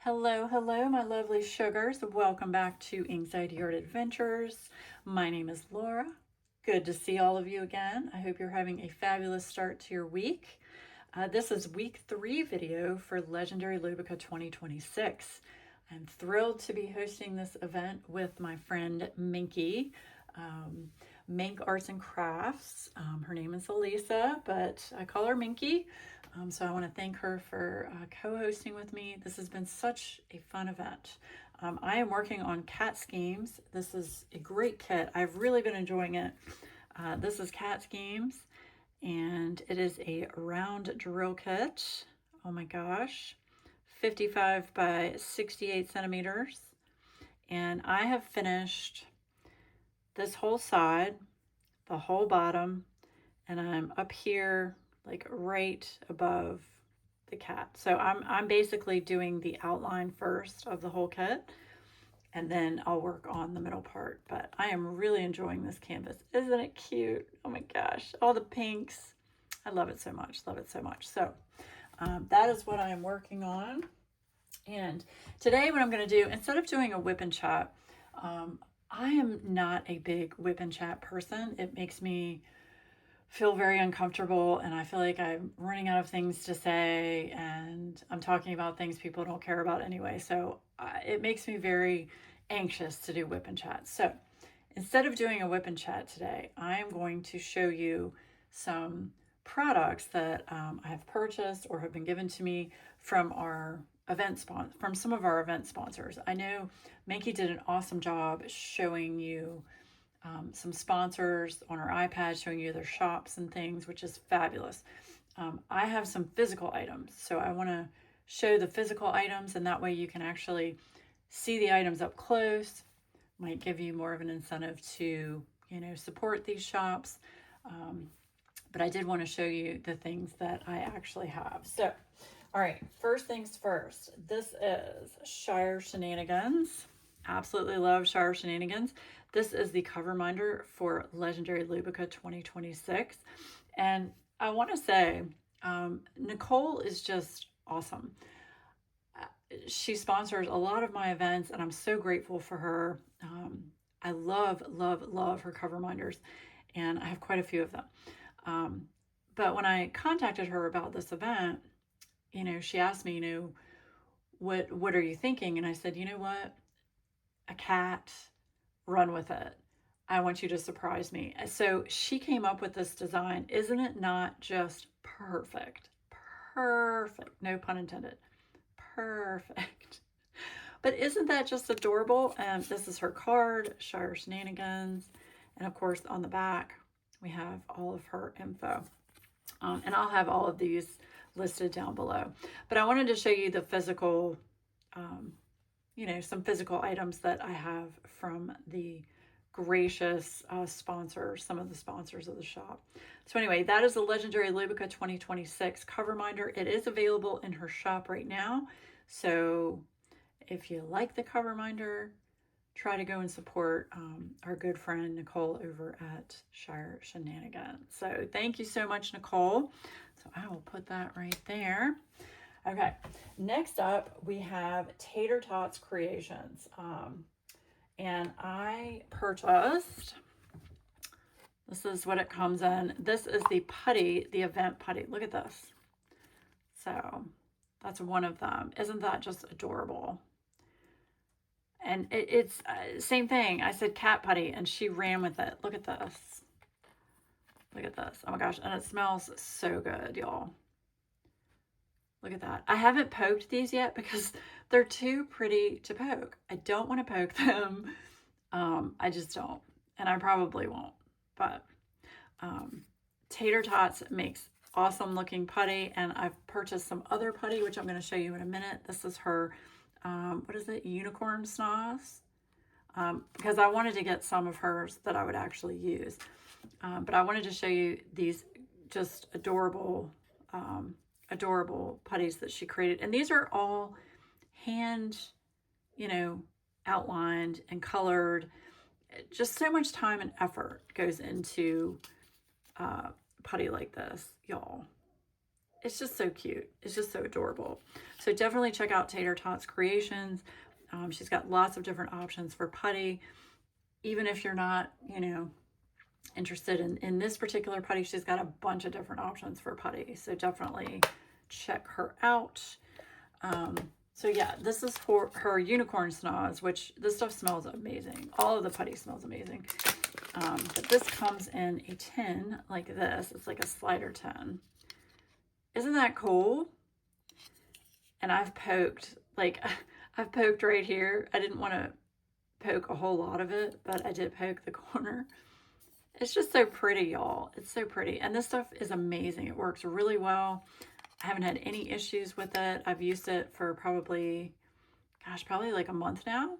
Hello, hello, my lovely sugars. Welcome back to Anxiety Art Adventures. My name is Laura. Good to see all of you again. I hope you're having a fabulous start to your week. This is week 3 video for Legendary Liubka 2026. I'm thrilled to be hosting this event with my friend Minky, Mink Arts and Crafts. Her name is Elisa, but I call her Minky. So I want to thank her for co-hosting with me. This has been such a fun event. I am working on cat schemes. This is a great kit. I've really been enjoying it. This is cat schemes, and it is a round drill kit. Oh my gosh, 55 by 68 centimeters. And I have finished this whole side, the whole bottom, and I'm up here like right above the cat. So I'm basically doing the outline first of the whole kit, and then I'll work on the middle part. But I am really enjoying this canvas. Isn't it cute? Oh my gosh, all the pinks. I love it so much, love it so much. So that is what I am working on. And today what I'm gonna do, instead of doing a whip and chat, I am not a big whip and chat person. It makes me feel very uncomfortable, and I feel like I'm running out of things to say, and I'm talking about things people don't care about anyway. So it makes me very anxious to do whip and chat. So instead of doing a whip and chat today, I am going to show you some products that I have purchased or have been given to me from from some of our event sponsors. I know Minky did an awesome job showing you some sponsors on our iPad, showing you their shops and things, which is fabulous. I have some physical items, so I want to show the physical items, and that way you can actually see the items up close. Might give you more of an incentive to, support these shops. But I did want to show you the things that I actually have. So, all right, first things first. This is Shire Shenanigans. Absolutely love Shire Shenanigans. This is the cover minder for Legendary Liubka 2026. And I want to say, Nicole is just awesome. She sponsors a lot of my events, and I'm so grateful for her. I love, love, love her cover minders, and I have quite a few of them. But when I contacted her about this event, she asked me, what are you thinking? And I said, you know what? A cat, run with it. I want you to surprise me. So she came up with this design. Isn't it not just perfect? Perfect. No pun intended. Perfect. But isn't that just adorable? This is her card, Shire Shenanigans. And of course, on the back, we have all of her info. And I'll have all of these listed down below. But I wanted to show you the physical, some physical items that I have from the gracious sponsors, some of the sponsors of the shop. So anyway, that is the Legendary Liubka 2026 cover minder. It is available in her shop right now. So if you like the cover minder, try to go and support our good friend Nicole over at Shire Shenanigans. So thank you so much, Nicole. So I will put that right there. Okay, next up we have Tater Tots Creations. And I purchased, this is what it comes in. This is the putty, the event putty. Look at this. So that's one of them. Isn't that just adorable? And it's same thing. I said cat putty, and she ran with it. Look at this. Look at this. Oh my gosh. And it smells so good, y'all. Look at that. I haven't poked these yet because they're too pretty to poke. I don't want to poke them. I just don't. And I probably won't. But Tater Tots makes awesome looking putty. And I've purchased some other putty, which I'm going to show you in a minute. This is her, what is it? Unicorn Snaz. Because I wanted to get some of hers that I would actually use. But I wanted to show you these just adorable putties that she created. And these are all hand, outlined and colored. Just so much time and effort goes into putty like this, y'all. it's just so cute. It's just so adorable. So definitely check out Tater Tots Creations. She's got lots of different options for putty. Even if you're not, you know, interested in this particular putty, she's got a bunch of different options for putty. So definitely check her out. So yeah, this is for her unicorn snaz, which this stuff smells amazing. All of the putty smells amazing. But this comes in a tin like this. It's like a slider tin. Isn't that cool? And I've poked, like, I've poked right here. I didn't want to poke a whole lot of it, but I did poke the corner. It's just so pretty, y'all. It's so pretty. And this stuff is amazing. It works really well. I haven't had any issues with it. I've used it for probably, gosh, probably like a month now.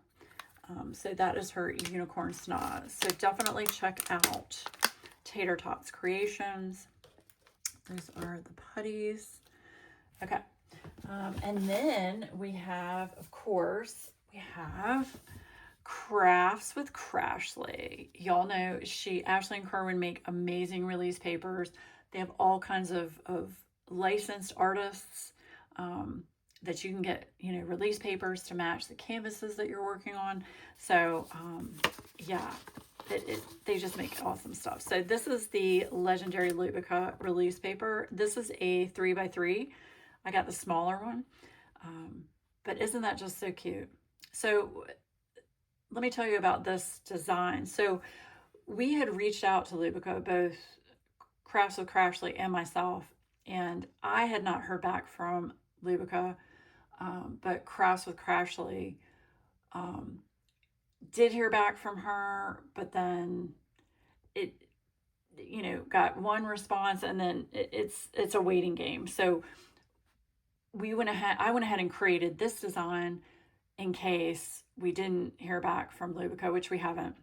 So that is her unicorn snaz. So definitely check out Tater Tots Creations. Those are the putties. Okay. And then we have, of course, we have Crafts with Crashly. Y'all know Ashley and Kerwin make amazing release papers. They have all kinds of licensed artists that you can get, you know, release papers to match the canvases that you're working on. So yeah, they just make awesome stuff. So this is the legendary Liubka release paper. This is a 3x3. I got the smaller one, but isn't that just so cute? So let me tell you about this design. So we had reached out to Liubka, both Crafts with Crashly and myself, and I had not heard back from Liubka, but Crafts with Crashly did hear back from her, but then it, you know, got one response, and then it's a waiting game. So I went ahead and created this design in case we didn't hear back from Liubka, which we haven't,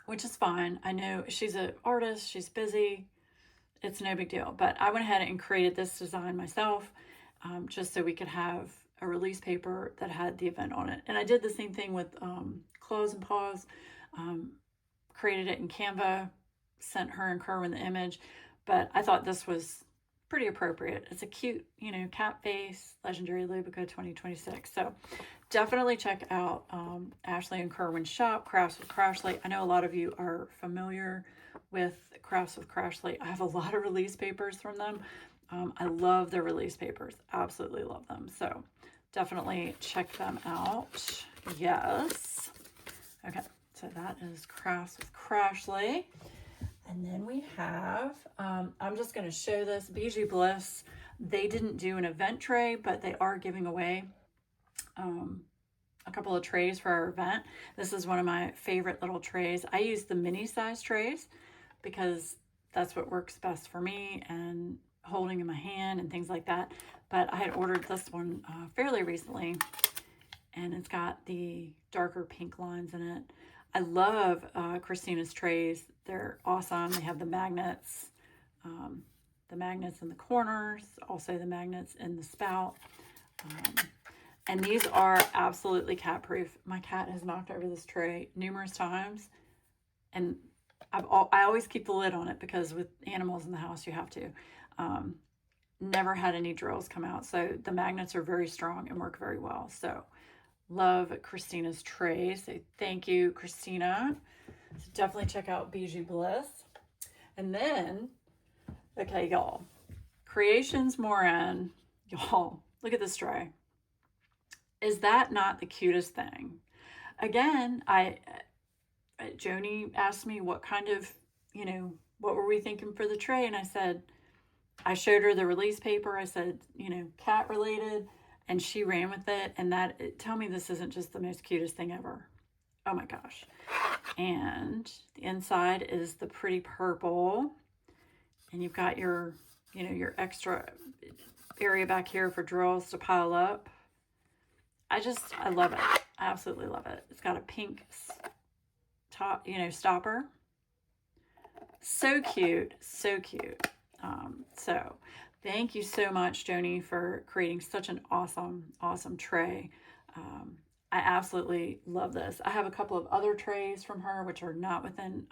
which is fine. I know she's an artist, she's busy, it's no big deal. But I went ahead and created this design myself, just so we could have a release paper that had the event on it. And I did the same thing with Claws and Paws, created it in Canva, sent her and Kerwin the image, but I thought this was pretty appropriate. It's a cute, you know, cat face, legendary Liubka 2026. So definitely check out Ashley and Kerwin's shop, Crafts with Crashly. I know a lot of you are familiar with Crafts with Crashly. I have a lot of release papers from them. I love their release papers. Absolutely love them. So definitely check them out. Yes. Okay. So that is Crafts with Crashly. And then we have, I'm just going to show this, Bijou Bliss. They didn't do an event tray, but they are giving away a couple of trays for our event. This is one of my favorite little trays. I use the mini size trays because that's what works best for me and holding in my hand and things like that. But I had ordered this one fairly recently, and it's got the darker pink lines in it. I love Christina's trays. They're awesome. They have the magnets in the corners, also the magnets in the spout. And these are absolutely cat proof. My cat has knocked over this tray numerous times, and I always keep the lid on it because with animals in the house, you have to. Never had any drills come out. So the magnets are very strong and work very well. So love Christina's trays. So thank you, Christina. So definitely check out Bijou Bliss. And then, okay, y'all, Creations Moran. Y'all, look at this tray. Is that not the cutest thing? Again, Joni asked me what kind of, you know, what were we thinking for the tray? And I showed her the release paper. I said, you know, cat related. And she ran with it, and tell me this isn't just the most cutest thing ever. Oh my gosh. And the inside is the pretty purple, and you've got your, you know, your extra area back here for drills to pile up. I love it. I absolutely love it. It's got a pink top, you know, stopper. So cute, so cute. So thank you so much, Joni, for creating such an awesome tray. I absolutely love this. I have a couple of other trays from her, which are not within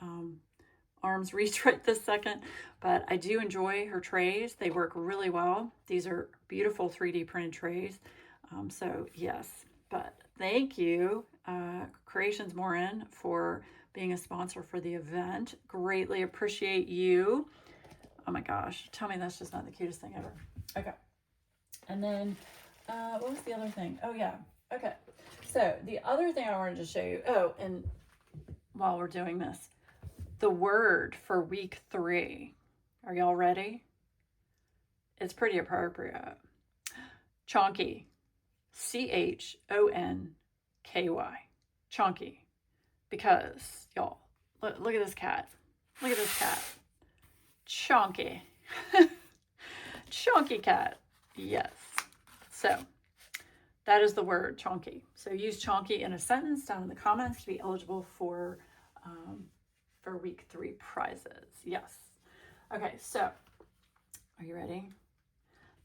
arms reach right this second, but I do enjoy her trays. They work really well. These are beautiful 3D printed trays. So yes, but thank you, Creations Morin, for being a sponsor for the event. Greatly appreciate you. Oh my gosh, tell me that's just not the cutest thing ever. Okay. And then, what was the other thing? Oh yeah, okay. So the other thing I wanted to show you, oh, and while we're doing this, the word for week 3. Are y'all ready? It's pretty appropriate. Chonky. C-H-O-N-K-Y. Chonky. Because, y'all, look at this cat. Look at this cat. Chonky. Chonky cat. Yes. So, that is the word, chonky. So, use chonky in a sentence down in the comments to be eligible for week 3 prizes. Yes. Okay, so, are you ready?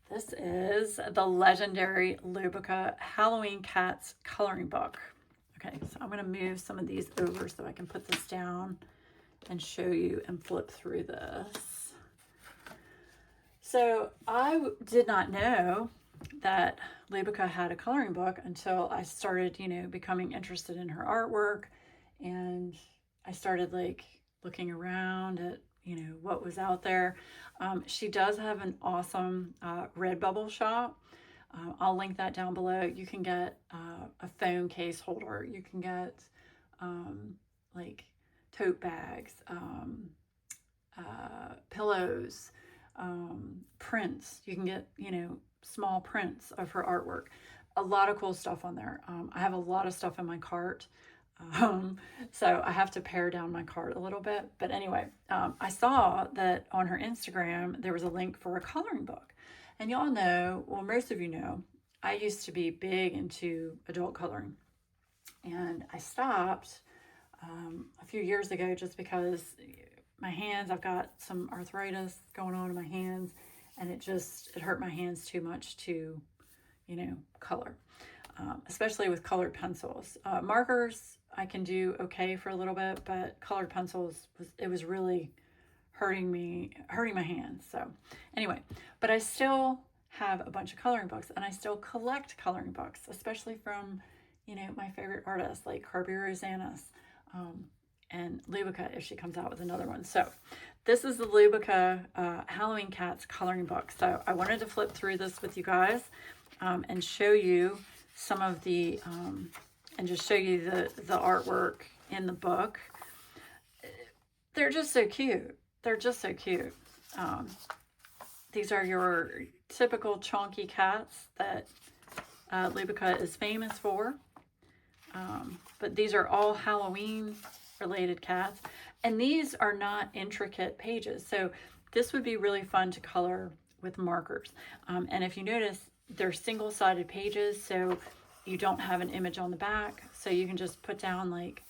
This is the legendary Liubka Halloween Cats coloring book. Okay, so I'm going to move some of these over so I can put this down and show you and flip through this. So I did not know that Liubka had a coloring book until I started, becoming interested in her artwork, and I started like looking around at what was out there. She does have an awesome Redbubble shop. I'll link that down below. You can get a phone case holder. You can get like tote bags, pillows, prints. You can get, small prints of her artwork. A lot of cool stuff on there. I have a lot of stuff in my cart. So I have to pare down my cart a little bit. But anyway, I saw that on her Instagram, there was a link for a coloring book. And y'all know, well, most of you know, I used to be big into adult coloring. And I stopped a few years ago just because my hands, I've got some arthritis going on in my hands. And it hurt my hands too much to, color. Especially with colored pencils. Markers, I can do okay for a little bit, but colored pencils, it was really hurting my hands. So anyway, but I still have a bunch of coloring books, and I still collect coloring books, especially from, my favorite artists like Carby Rosanis, and Liubka if she comes out with another one. So this is the Liubka Halloween Cats coloring book. So I wanted to flip through this with you guys and show you some of the, and just show you the artwork in the book. They're just so cute. They're just so cute. These are your typical chonky cats that Liubka is famous for. But these are all Halloween related cats. And these are not intricate pages. So this would be really fun to color with markers. And if you notice, they're single-sided pages, so you don't have an image on the back. So you can just put down like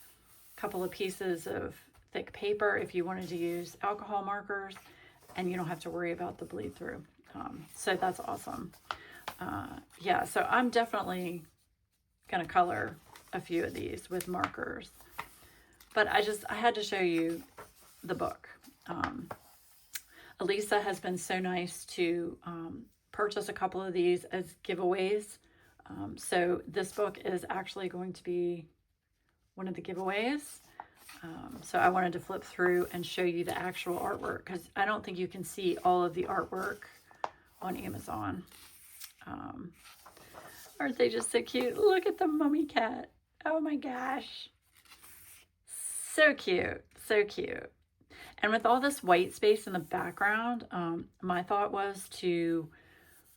a couple of pieces of thick paper if you wanted to use alcohol markers, and you don't have to worry about the bleed through. So that's awesome. Yeah, so I'm definitely gonna color a few of these with markers, but I had to show you the book. Elisa has been so nice to purchase a couple of these as giveaways. So this book is actually going to be one of the giveaways. So I wanted to flip through and show you the actual artwork, because I don't think you can see all of the artwork on Amazon. Aren't they just so cute? Look at the mummy cat. Oh my gosh. So cute. So cute. And with all this white space in the background, my thought was to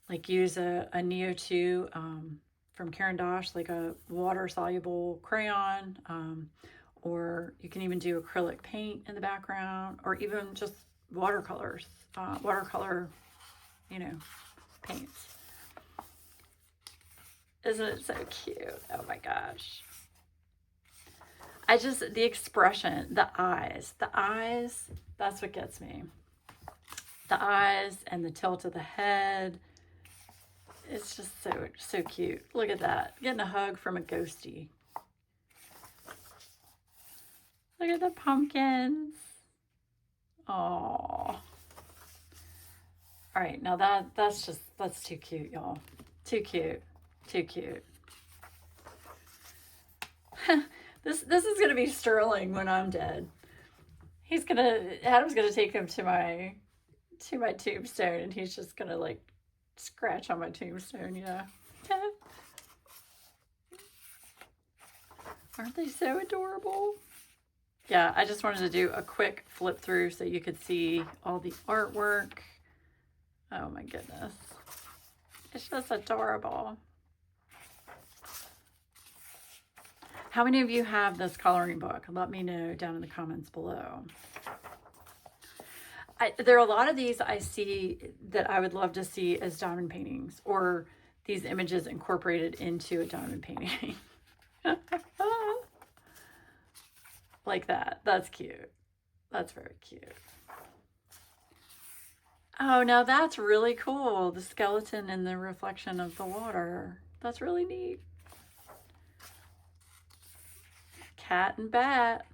like use a Neo 2 from Caran d'Ache, like a water-soluble crayon, or you can even do acrylic paint in the background, or even just watercolors, watercolor, paints. Isn't it so cute? Oh my gosh. The expression, the eyes, that's what gets me. The eyes and the tilt of the head. It's just so cute. Look at that. Getting a hug from a ghostie. Look at the pumpkins. Oh. All right, now that's too cute, y'all. Too cute. Too cute. This is gonna be Sterling when I'm dead. Adam's gonna take him to my tombstone, and he's just gonna like scratch on my tombstone, you know. Aren't they so adorable? Yeah, I just wanted to do a quick flip through so you could see all the artwork. Oh my goodness. It's just adorable. How many of you have this coloring book? Let me know down in the comments below. There are a lot of these I see that I would love to see as diamond paintings, or these images incorporated into a diamond painting. Like that. That's cute. That's very cute. Oh, now that's really cool. The skeleton and the reflection of the water. That's really neat. Cat and bat.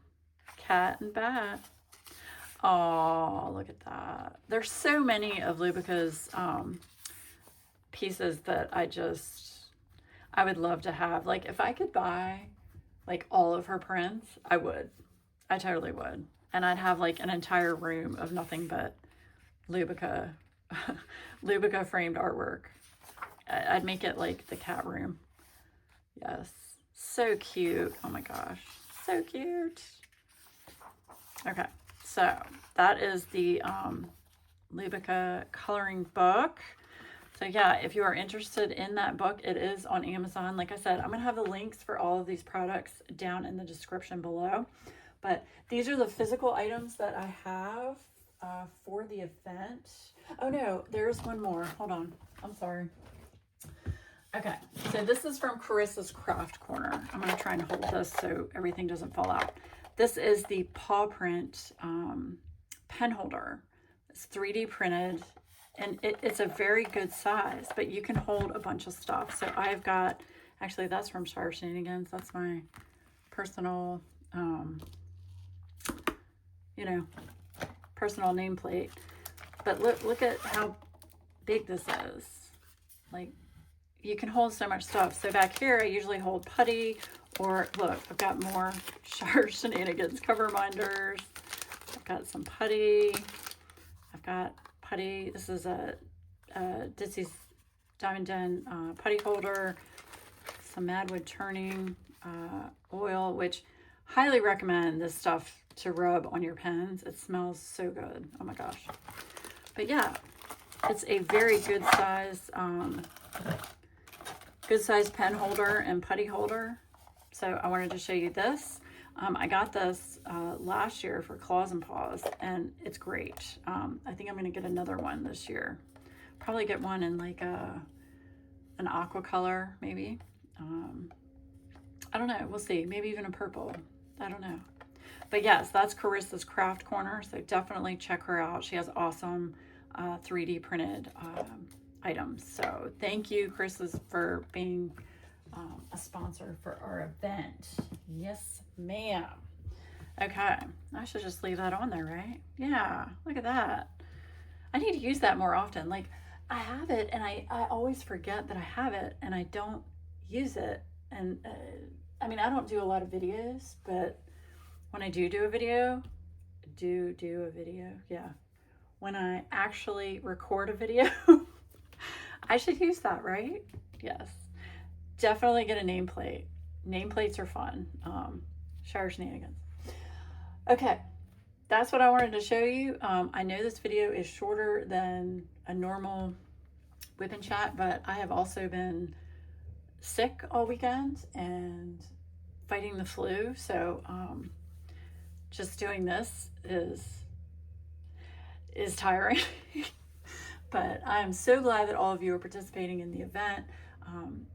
Cat and bat. Oh, look at that. There's so many of Liubka's pieces that I would love to have. Like, if I could buy like all of her prints, I would. I totally would. And I'd have like an entire room of nothing but Liubka framed artwork. I'd make it like the cat room. Yes. So cute. Oh my gosh. So cute. Okay. So that is the Liubka coloring book. So yeah, if you are interested in that book, it is on Amazon. Like I said, I'm going to have the links for all of these products down in the description below. But these are the physical items that I have for the event. Oh no, there's one more. Hold on. I'm sorry. Okay, so this is from Carissa's Craft Corner. I'm going to try and hold this so everything doesn't fall out. This is the paw print pen holder. It's 3D printed, and it's a very good size, but you can hold a bunch of stuff. So I've got, actually that's from Star Shenanigans. That's my personal, you know, personal nameplate. But look at how big this is. Like, you can hold so much stuff. So back here, I usually hold putty, or look, I've got more Star Shenanigans cover minders. I've got some putty. I've got putty. This is a Ditsy's Diamond Den putty holder. Some Madwood turning oil, which highly recommend this stuff to rub on your pens. It smells so good. Oh my gosh. But yeah, it's a very good size pen holder and putty holder. So I wanted to show you this. I got this last year for Claws and Paws, and it's great. I think I'm going to get another one this year. Probably get one in like an aqua color, maybe. I don't know. We'll see. Maybe even a purple. I don't know. But yes, that's Carissa's Craft Corner. So definitely check her out. She has awesome 3D printed items. So thank you, Carissa, for being a sponsor for our event. Yes, ma'am. Okay, I should just leave that on there, right? Yeah, look at that. I need to use that more often. Like, I have it, and I always forget that I have it, and I don't use it. And I mean, I don't do a lot of videos, but when I do a video, yeah. When I actually record a video, I should use that, right? Yes. Definitely get a nameplate. Nameplates are fun. Shower Shenanigans. Okay, that's what I wanted to show you. I know this video is shorter than a normal whip and chat, but I have also been sick all weekend and fighting the flu. So just doing this is tiring. But I'm so glad that all of you are participating in the event.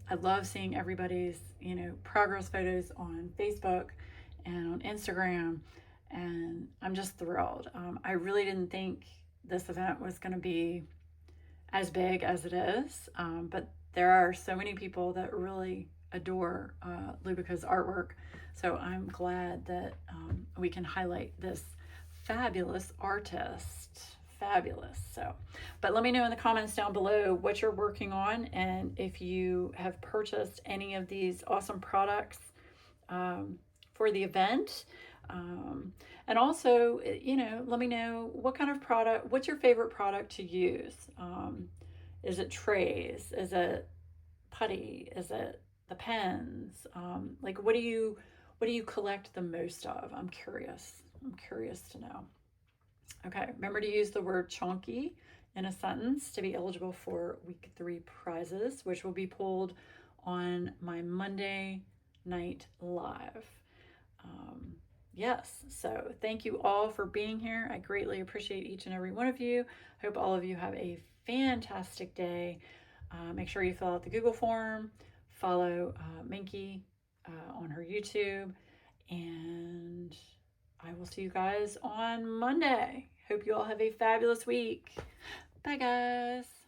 I love seeing everybody's, you know, progress photos on Facebook and on Instagram, and I'm just thrilled. I really didn't think this event was going to be as big as it is, but there are so many people that really adore Liubka's artwork, so I'm glad that we can highlight this fabulous artist. Fabulous. So, but let me know in the comments down below what you're working on, and if you have purchased any of these awesome products for the event. And also, you know, let me know what kind of product, what's your favorite product to use? Is it trays? Is it putty? Is it the pens? Like, what do you collect the most of? I'm curious to know. Okay, remember to use the word chonky in a sentence to be eligible for week 3 prizes, which will be pulled on my Monday night live. Yes, so thank you all for being here. I greatly appreciate each and every one of you. Hope all of you have a fantastic day. Make sure you fill out the Google form, follow Minky on her YouTube, and I will see you guys on Monday. Hope you all have a fabulous week. Bye, guys.